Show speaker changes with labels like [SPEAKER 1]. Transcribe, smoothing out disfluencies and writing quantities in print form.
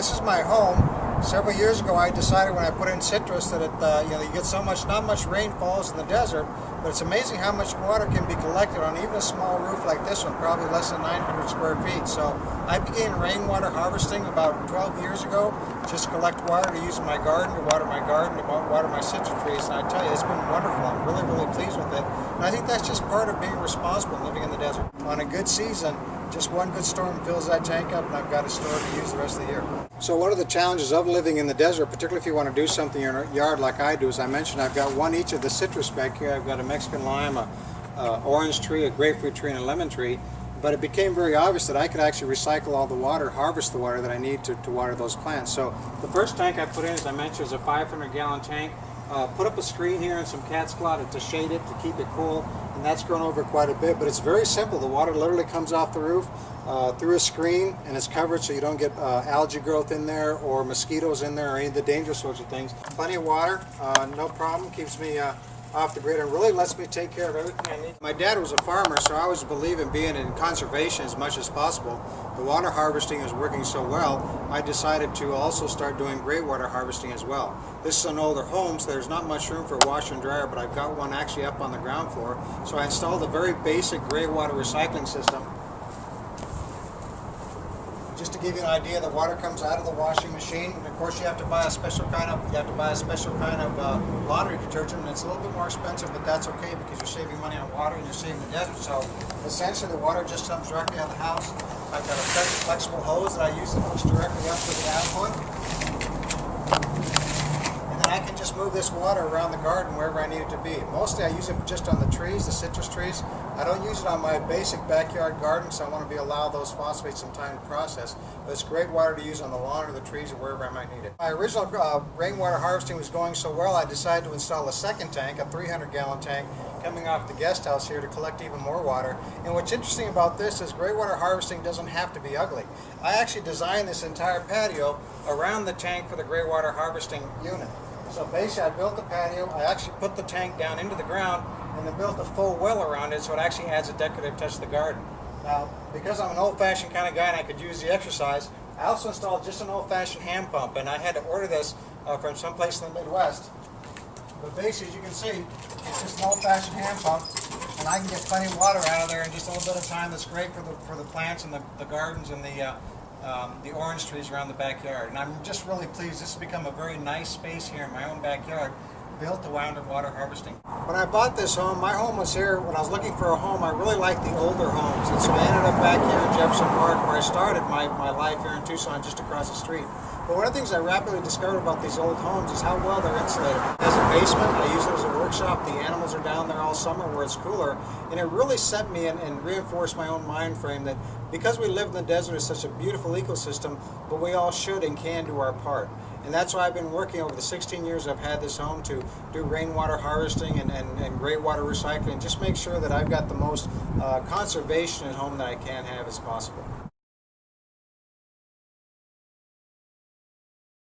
[SPEAKER 1] This is my home. Several years ago I decided when I put in citrus that you get so much, not much rain falls in the desert, but it's amazing how much water can be collected on even a small roof like this one, probably less than 900 square feet. So I began rainwater harvesting about 12 years ago, just to collect water to use in my garden, to water my citrus trees, and I tell you, it's been wonderful. I'm really, really pleased with it. And I think that's just part of being responsible and living in the desert. On a good season, just one good storm fills that tank up and I've got a store to use the rest of the year. So one of the challenges of living in the desert, particularly if you want to do something in your yard like I do, as I mentioned, I've got one each of the citrus back here. I've got a Mexican lime, a orange tree, a grapefruit tree, and a lemon tree. But it became very obvious that I could actually recycle all the water, harvest the water that I need to water those plants. So the first tank I put in, as I mentioned, is a 500-gallon tank. Put up a screen here and some cat's claw to shade it, to keep it cool, and that's grown over quite a bit. But it's very simple. The water literally comes off the roof through a screen, and it's covered so you don't get algae growth in there or mosquitoes in there or any of the dangerous sorts of things. Plenty of water, no problem, keeps me off the grid and really lets me take care of everything I need. My dad was a farmer, so I always believe in being in conservation as much as possible. The water harvesting is working so well, I decided to also start doing gray water harvesting as well. This is an older home, so there's not much room for a washer and dryer, but I've got one actually up on the ground floor. So I installed a very basic gray water recycling system. Just to give you an idea, the water comes out of the washing machine. And of course, you have to buy a special kind of laundry detergent, and it's a little bit more expensive, but that's okay because you're saving money on water and you're saving the desert. So essentially, the water just comes directly out of the house. I've got a flexible hose that I use that hooks directly up to the output. I can just move this water around the garden wherever I need it to be. Mostly I use it just on the trees, the citrus trees. I don't use it on my basic backyard garden, so I want to allow those phosphates some time to process. But it's great water to use on the lawn or the trees or wherever I might need it. My original rainwater harvesting was going so well, I decided to install a second tank, a 300-gallon tank, coming off the guest house here to collect even more water. And what's interesting about this is gray water harvesting doesn't have to be ugly. I actually designed this entire patio around the tank for the gray water harvesting unit. So basically I built the patio, I actually put the tank down into the ground and then built a full well around it so it actually adds a decorative touch to the garden. Now, because I'm an old-fashioned kind of guy and I could use the exercise, I also installed just an old-fashioned hand pump, and I had to order this from someplace in the Midwest. But basically, as you can see, it's just an old-fashioned hand pump, and I can get plenty of water out of there in just a little bit of time. That's great for the plants and the gardens and the orange trees around the backyard. And I'm just really pleased. This has become a very nice space here in my own backyard, built around water harvesting. When I bought this home, my home was here. When I was looking for a home, I really liked the older homes. And so I ended up back here in Jefferson Park, where I started my life here in Tucson, just across the street. But one of the things I rapidly discovered about these old homes is how well they're insulated. As a basement, I use it as a workshop. The animals are down there all summer where it's cooler. And it really set me and reinforced my own mind frame that because we live in the desert, it's such a beautiful ecosystem, but we all should and can do our part. And that's why I've been working over the 16 years I've had this home to do rainwater harvesting and gray water recycling, just make sure that I've got the most conservation at home that I can have as possible.